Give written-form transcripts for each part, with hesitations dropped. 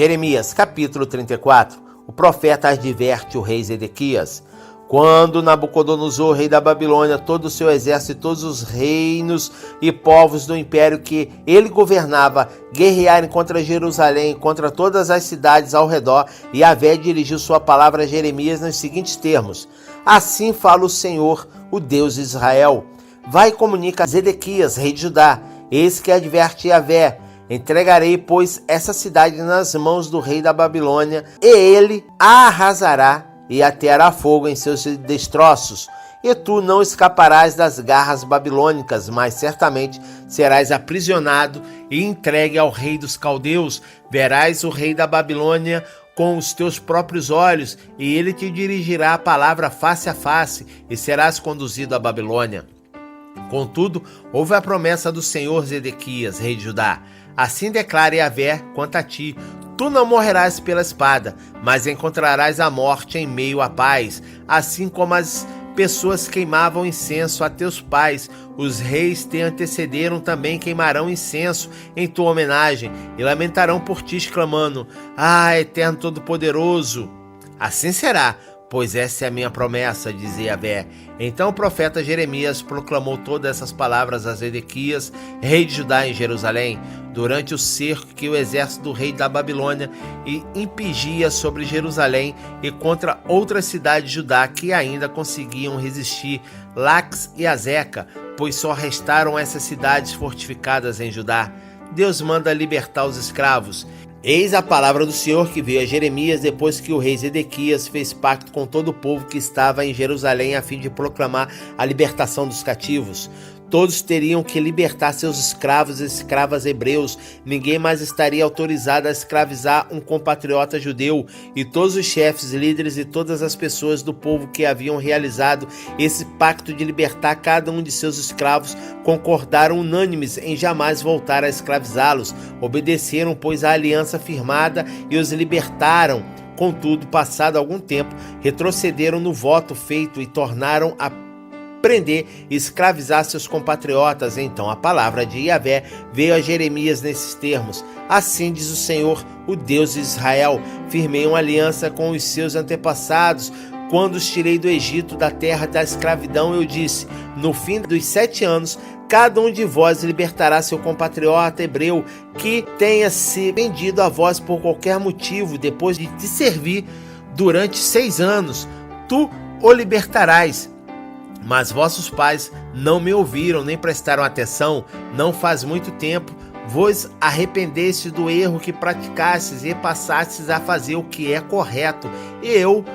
Jeremias, capítulo 34. O profeta adverte o rei Zedequias. Quando Nabucodonosor, rei da Babilônia, todo o seu exército e todos os reinos e povos do império que ele governava guerrearem contra Jerusalém, contra todas as cidades ao redor, Yahvé dirigiu sua palavra a Jeremias nos seguintes termos: Assim fala o Senhor, o Deus de Israel. Vai e comunica a Zedequias, rei de Judá. Eis que adverte Yahvé: entregarei, pois, essa cidade nas mãos do rei da Babilônia, e ele a arrasará e ateará fogo em seus destroços. E tu não escaparás das garras babilônicas, mas certamente serás aprisionado e entregue ao rei dos caldeus. Verás o rei da Babilônia com os teus próprios olhos, e ele te dirigirá a palavra face a face, e serás conduzido à Babilônia. Contudo, houve a promessa do Senhor Zedequias, rei de Judá. Assim declara Yahvé quanto a ti: tu não morrerás pela espada, mas encontrarás a morte em meio à paz. Assim como as pessoas queimavam incenso a teus pais, os reis te antecederam também queimarão incenso em tua homenagem e lamentarão por ti, exclamando: Ah, Eterno Todo-Poderoso! Assim será, pois essa é a minha promessa, dizia Yahvé. Então o profeta Jeremias proclamou todas essas palavras a Zedequias, rei de Judá, em Jerusalém, durante o cerco que o exército do rei da Babilônia impingia sobre Jerusalém e contra outras cidades de Judá que ainda conseguiam resistir, Laques e Azeca, pois só restaram essas cidades fortificadas em Judá. Deus manda libertar os escravos. Eis a palavra do Senhor que veio a Jeremias depois que o rei Zedequias fez pacto com todo o povo que estava em Jerusalém a fim de proclamar a libertação dos cativos. Todos teriam que libertar seus escravos e escravas hebreus. Ninguém mais estaria autorizado a escravizar um compatriota judeu. E todos os chefes, líderes e todas as pessoas do povo que haviam realizado esse pacto de libertar cada um de seus escravos concordaram unânimes em jamais voltar a escravizá-los. Obedeceram, pois, à aliança firmada e os libertaram. Contudo, passado algum tempo, retrocederam no voto feito e tornaram a prender e escravizar seus compatriotas. Então a palavra de Yahvé veio a Jeremias nesses termos: Assim diz o Senhor, o Deus de Israel: firmei uma aliança com os seus antepassados quando os tirei do Egito, da terra da escravidão. Eu disse: no fim dos 7 anos, cada um de vós libertará seu compatriota hebreu que tenha se vendido a vós por qualquer motivo. Depois de te servir durante 6 anos, tu o libertarás. Mas vossos pais não me ouviram, nem prestaram atenção. Não faz muito tempo vos arrependeste do erro que praticastes e passastes a fazer o que é correto. E eu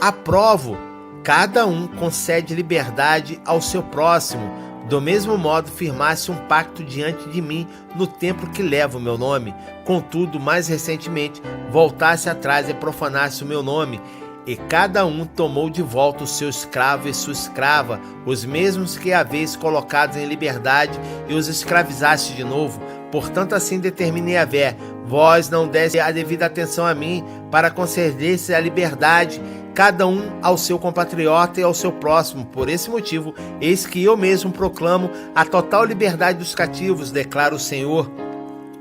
aprovo. Cada um concede liberdade ao seu próximo. Do mesmo modo, firmaste um pacto diante de mim no templo que leva o meu nome. Contudo, mais recentemente, voltaste atrás e profanaste o meu nome. E cada um tomou de volta o seu escravo e sua escrava, os mesmos que haveis colocados em liberdade, e os escravizaste de novo. Portanto, assim determinei Yahvé: vós não deste a devida atenção a mim, para conceder-se a liberdade, cada um ao seu compatriota e ao seu próximo. Por esse motivo, eis que eu mesmo proclamo a total liberdade dos cativos, declara o Senhor.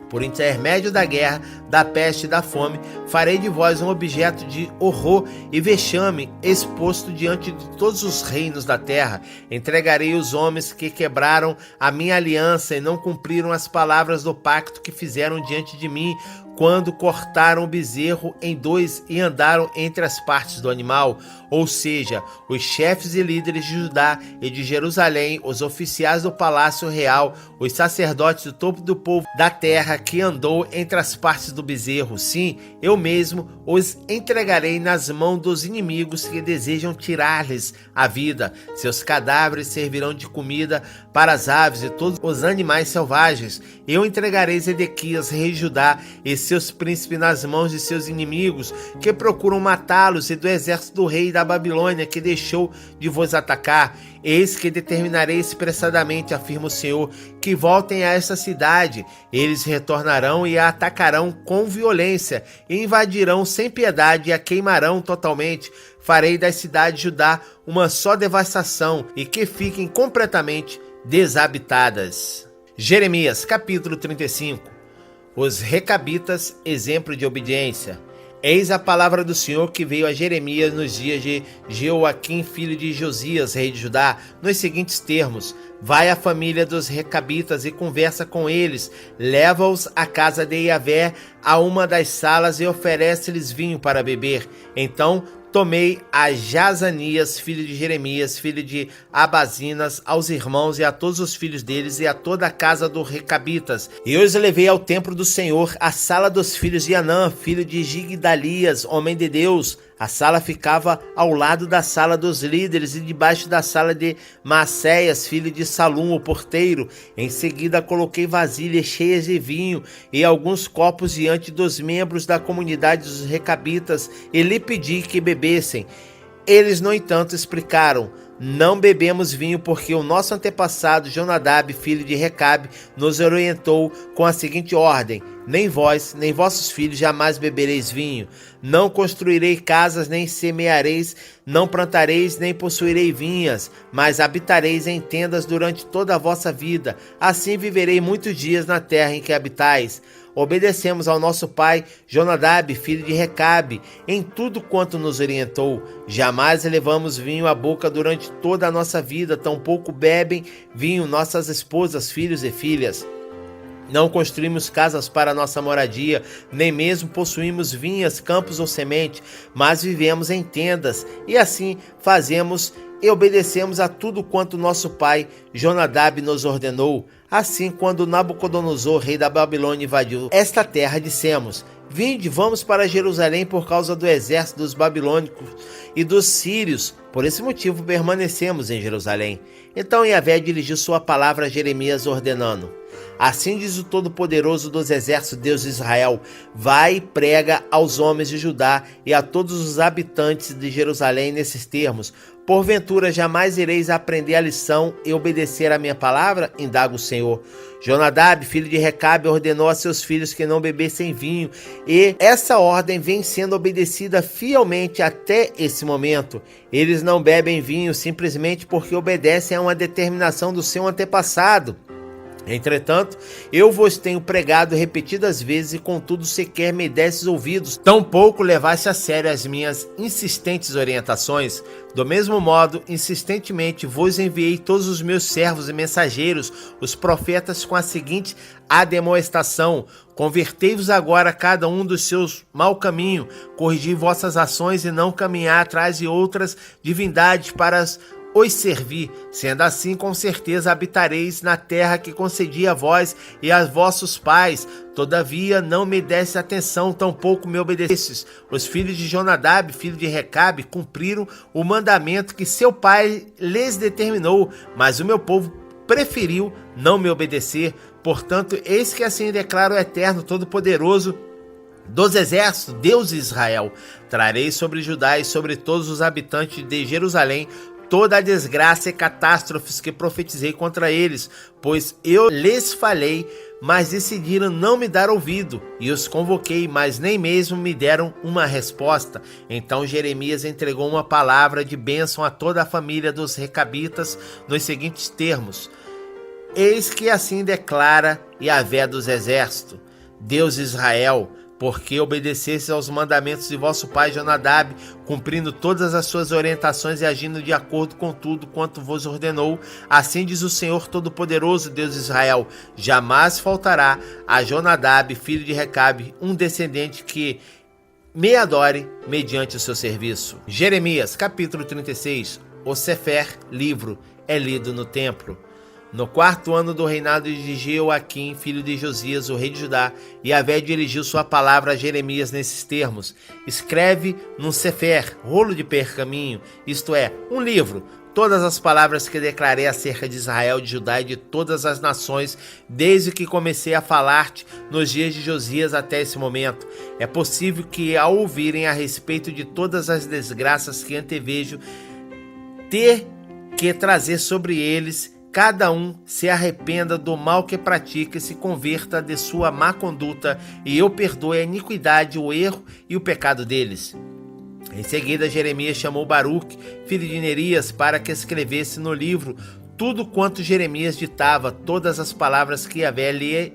Por intermédio da guerra, da peste e da fome, farei de vós um objeto de horror e vexame, exposto diante de todos os reinos da terra. Entregarei os homens que quebraram a minha aliança e não cumpriram as palavras do pacto que fizeram diante de mim, quando cortaram o bezerro em 2 e andaram entre as partes do animal, ou seja, os chefes e líderes de Judá e de Jerusalém, os oficiais do palácio real, os sacerdotes do topo do povo da terra que andou entre as partes do bezerro. Sim, eu mesmo os entregarei nas mãos dos inimigos que desejam tirar-lhes a vida. Seus cadáveres servirão de comida para as aves e todos os animais selvagens. Eu entregarei Zedequias, rei de Judá, e seus príncipes nas mãos de seus inimigos, que procuram matá-los, e do exército do rei da Babilônia, que deixou de vos atacar. Eis que determinarei expressadamente, afirma o Senhor, que voltem a essa cidade. Eles retornarão e a atacarão com violência, e invadirão sem piedade e a queimarão totalmente. Farei das cidades de Judá uma só devastação, e que fiquem completamente desabitadas. Jeremias, capítulo 35. Os recabitas, exemplo de obediência. Eis a palavra do Senhor que veio a Jeremias nos dias de Jeoaquim, filho de Josias, rei de Judá, nos seguintes termos: vai à família dos recabitas e conversa com eles, leva-os à casa de Iavé, a uma das salas, e oferece-lhes vinho para beber. Então tomei a Jazanias, filho de Jeremias, filho de Abazinas, aos irmãos e a todos os filhos deles e a toda a casa dos recabitas, e os levei ao templo do Senhor, à sala dos filhos de Anã, filho de Gigdalias, homem de Deus. A sala ficava ao lado da sala dos líderes e debaixo da sala de Maacéias, filho de Salum, o porteiro. Em seguida coloquei vasilhas cheias de vinho e alguns copos diante dos membros da comunidade dos recabitas e lhe pedi que bebessem. Eles, no entanto, explicaram: não bebemos vinho porque o nosso antepassado Jonadab, filho de Recabe, nos orientou com a seguinte ordem: nem vós, nem vossos filhos jamais bebereis vinho. Não construirei casas, nem semeareis, não plantareis, nem possuirei vinhas, mas habitareis em tendas durante toda a vossa vida. Assim viverei muitos dias na terra em que habitais. Obedecemos ao nosso pai Jonadab, filho de Recabe, em tudo quanto nos orientou. Jamais levamos vinho à boca durante toda a nossa vida, tampouco bebem vinho nossas esposas, filhos e filhas. Não construímos casas para nossa moradia, nem mesmo possuímos vinhas, campos ou semente, mas vivemos em tendas, e assim fazemos e obedecemos a tudo quanto nosso pai Jonadab nos ordenou. Assim, quando Nabucodonosor, rei da Babilônia, invadiu esta terra, dissemos: vinde, vamos para Jerusalém por causa do exército dos babilônicos e dos sírios. Por esse motivo permanecemos em Jerusalém. Então Iavé dirigiu sua palavra a Jeremias, ordenando: assim diz o Todo-Poderoso dos Exércitos, Deus de Israel: vai e prega aos homens de Judá e a todos os habitantes de Jerusalém nesses termos: porventura jamais ireis aprender a lição e obedecer a minha palavra? Indaga o Senhor. Jonadab, filho de Recabe, ordenou a seus filhos que não bebessem vinho, e essa ordem vem sendo obedecida fielmente até esse momento. Eles não bebem vinho simplesmente porque obedecem a uma determinação do seu antepassado. Entretanto, eu vos tenho pregado repetidas vezes e contudo sequer me desses ouvidos, tampouco levasse a sério as minhas insistentes orientações. Do mesmo modo, insistentemente vos enviei todos os meus servos e mensageiros, os profetas, com a seguinte admoestação: convertei-vos agora a cada um dos seus mau caminho, corrigi vossas ações e não caminhar atrás de outras divindades para os servir. Sendo assim, com certeza habitareis na terra que concedi a vós e a vossos pais. Todavia não me desse atenção, tampouco me obedecestes. Os filhos de Jonadab, filho de Recabe, cumpriram o mandamento que seu pai lhes determinou, mas o meu povo preferiu não me obedecer. Portanto, eis que assim declara o Eterno Todo-Poderoso dos Exércitos, Deus de Israel: trarei sobre Judá e sobre todos os habitantes de Jerusalém toda a desgraça e catástrofes que profetizei contra eles, pois eu lhes falei, mas decidiram não me dar ouvido, e os convoquei, mas nem mesmo me deram uma resposta. Então Jeremias entregou uma palavra de bênção a toda a família dos recabitas nos seguintes termos: eis que assim declara Iavé dos Exércitos, Deus de Israel: porque obedecestes aos mandamentos de vosso pai Jonadab, cumprindo todas as suas orientações e agindo de acordo com tudo quanto vos ordenou, assim diz o Senhor Todo-Poderoso, Deus de Israel: jamais faltará a Jonadab, filho de Recabe, um descendente que me adore mediante o seu serviço. Jeremias, capítulo 36. O Sefer, livro, é lido no templo. No 4º ano do reinado de Jeoaquim, filho de Josias, o rei de Judá, Iavé dirigiu sua palavra a Jeremias nesses termos: escreve num sefer, rolo de pergaminho, isto é, um livro, todas as palavras que declarei acerca de Israel, de Judá e de todas as nações, desde que comecei a falar-te nos dias de Josias até esse momento. É possível que, ao ouvirem a respeito de todas as desgraças que antevejo ter que trazer sobre eles, cada um se arrependa do mal que pratica e se converta de sua má conduta, e eu perdoe a iniquidade, o erro e o pecado deles. Em seguida, Jeremias chamou Baruque, filho de Nerias, para que escrevesse no livro tudo quanto Jeremias ditava, todas as palavras que Iavé lhe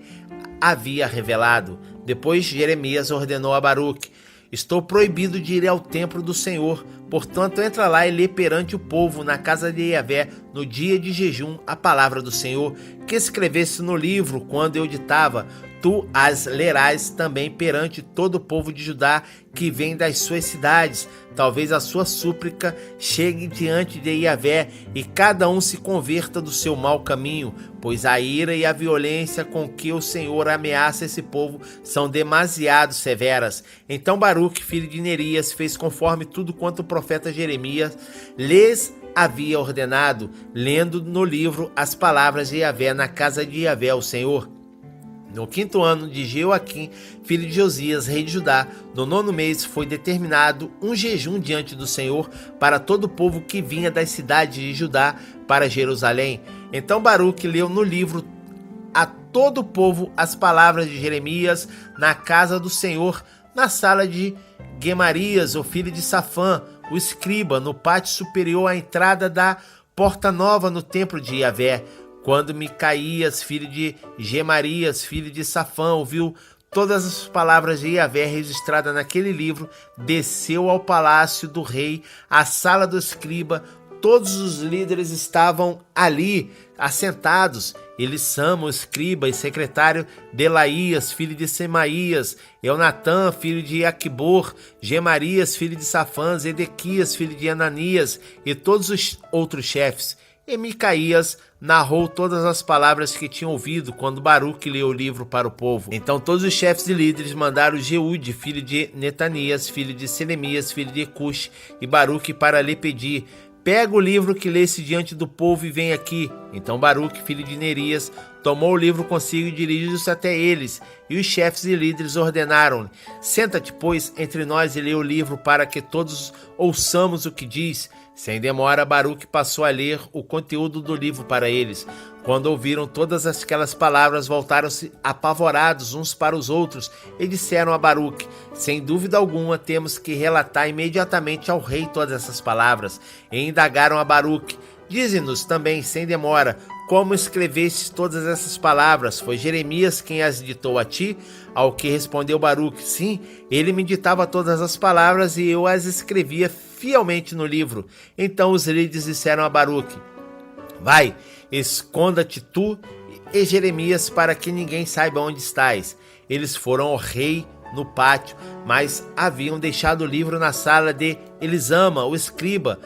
havia revelado. Depois Jeremias ordenou a Baruque: estou proibido de ir ao templo do Senhor, portanto entra lá e lê perante o povo na casa de Yahvé, no dia de jejum, a palavra do Senhor, que escrevesse no livro quando eu ditava. Tu as lerás também perante todo o povo de Judá que vem das suas cidades. Talvez a sua súplica chegue diante de Yahvé e cada um se converta do seu mau caminho, pois a ira e a violência com que o Senhor ameaça esse povo são demasiado severas. Então Baruque, filho de Nerias, fez conforme tudo quanto o profeta Jeremias lhes havia ordenado, lendo no livro as palavras de Yahvé na casa de Yahvé, o Senhor. No 5º ano de Jeoaquim, filho de Josias, rei de Judá, no 9º mês, foi determinado um jejum diante do Senhor para todo o povo que vinha das cidades de Judá para Jerusalém. Então Baruque leu no livro a todo o povo as palavras de Jeremias na casa do Senhor, na sala de Gemarias, o filho de Safã, o escriba, no pátio superior à entrada da porta nova no templo de Yahvé. Quando Micaías, filho de Gemarias, filho de Safã, ouviu todas as palavras de Yahvé registradas naquele livro, desceu ao palácio do rei, à sala do escriba. Todos os líderes estavam ali, assentados. Elissama, o escriba e secretário, Delaías, filho de Semaías, Eunatã, filho de Aquibor, Gemarias, filho de Safã, Zedequias, filho de Ananias, e todos os outros chefes. E Micaías narrou todas as palavras que tinham ouvido quando Baruque leu o livro para o povo. Então todos os chefes e líderes mandaram Jeude, filho de Netanias, filho de Selemias, filho de Ecush, e Baruque para lhe pedir: pega o livro que lesse diante do povo e vem aqui. Então Baruque, filho de Nerias, tomou o livro consigo e dirigiu-se até eles. E os chefes e líderes ordenaram-lhe: senta-te, pois, entre nós e lê o livro para que todos ouçamos o que diz. Sem demora, Baruque passou a ler o conteúdo do livro para eles. Quando ouviram todas aquelas palavras, voltaram-se apavorados uns para os outros e disseram a Baruque: sem dúvida alguma, temos que relatar imediatamente ao rei todas essas palavras. E indagaram a Baruque: dize-nos também, sem demora, como escreveste todas essas palavras? Foi Jeremias quem as ditou a ti? Ao que respondeu Baruque: sim, ele me ditava todas as palavras e eu as escrevia fielmente no livro. Então os líderes disseram a Baruque: vai, esconda-te tu e Jeremias para que ninguém saiba onde estás. Eles foram ao rei no pátio, mas haviam deixado o livro na sala de Elisama, o escriba,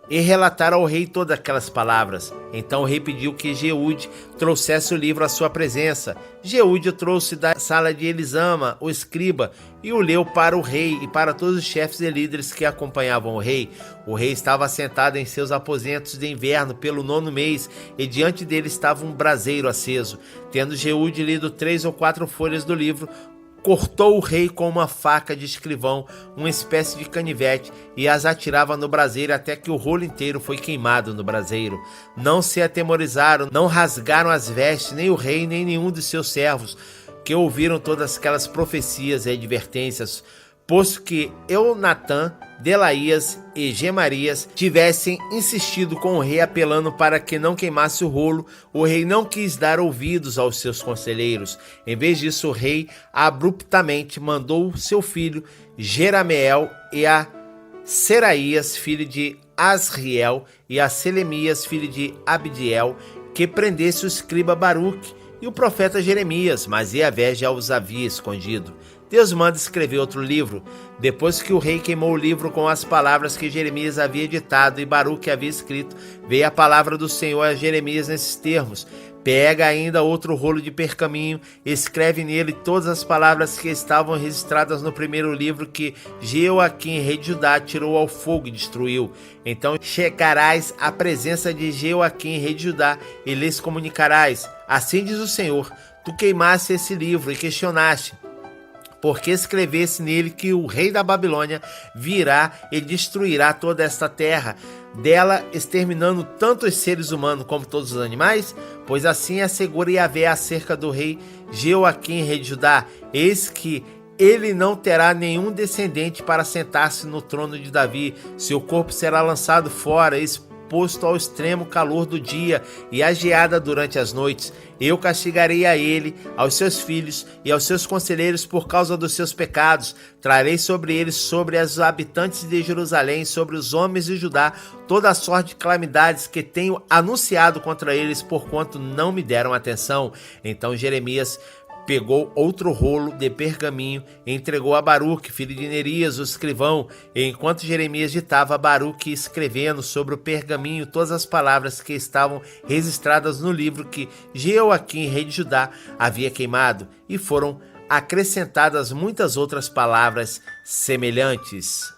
e relataram ao rei todas aquelas palavras. Então o rei pediu que Jeude trouxesse o livro à sua presença. Jeude o trouxe da sala de Elisama, o escriba, e o leu para o rei e para todos os chefes e líderes que acompanhavam o rei. O rei estava assentado em seus aposentos de inverno pelo 9º mês, e diante dele estava um braseiro aceso. Tendo Jeude lido 3 ou 4 folhas do livro, cortou o rei com uma faca de escrivão, uma espécie de canivete, e as atirava no braseiro até que o rolo inteiro foi queimado no braseiro. Não se atemorizaram, não rasgaram as vestes, nem o rei, nem nenhum de seus servos, que ouviram todas aquelas profecias e advertências, posto que Eunatã, Delaías e Gemarias tivessem insistido com o rei apelando para que não queimasse o rolo. O rei não quis dar ouvidos aos seus conselheiros. Em vez disso, o rei abruptamente mandou seu filho Jerameel e a Seraías, filho de Asriel, e a Selemias, filho de Abdiel, que prendesse o escriba Baruque e o profeta Jeremias, mas Yahvé já os havia escondido. Deus manda escrever outro livro. Depois que o rei queimou o livro com as palavras que Jeremias havia ditado e Baruque havia escrito, veio a palavra do Senhor a Jeremias nesses termos: pega ainda outro rolo de pergaminho, escreve nele todas as palavras que estavam registradas no primeiro livro que Jeoaquim, rei de Judá, tirou ao fogo e destruiu. Então chegarás à presença de Jeoaquim, rei de Judá, e lhes comunicarás: assim diz o Senhor, tu queimaste esse livro e questionaste, porque escrevesse nele que o rei da Babilônia virá e destruirá toda esta terra, dela exterminando tanto os seres humanos como todos os animais? Pois assim assegura Yahvé acerca do rei Jeoaquim, rei de Judá: eis que ele não terá nenhum descendente para sentar-se no trono de Davi, seu corpo será lançado fora, oposto ao extremo calor do dia e a geada durante as noites. Eu castigarei a ele, aos seus filhos e aos seus conselheiros por causa dos seus pecados. Trarei sobre eles, sobre os habitantes de Jerusalém, sobre os homens de Judá, toda a sorte de calamidades que tenho anunciado contra eles, porquanto não me deram atenção. Então Jeremias pegou outro rolo de pergaminho e entregou a Baruque, filho de Nerias, o escrivão. E enquanto Jeremias ditava, Baruque escrevendo sobre o pergaminho todas as palavras que estavam registradas no livro que Jeoaquim, rei de Judá, havia queimado, e foram acrescentadas muitas outras palavras semelhantes.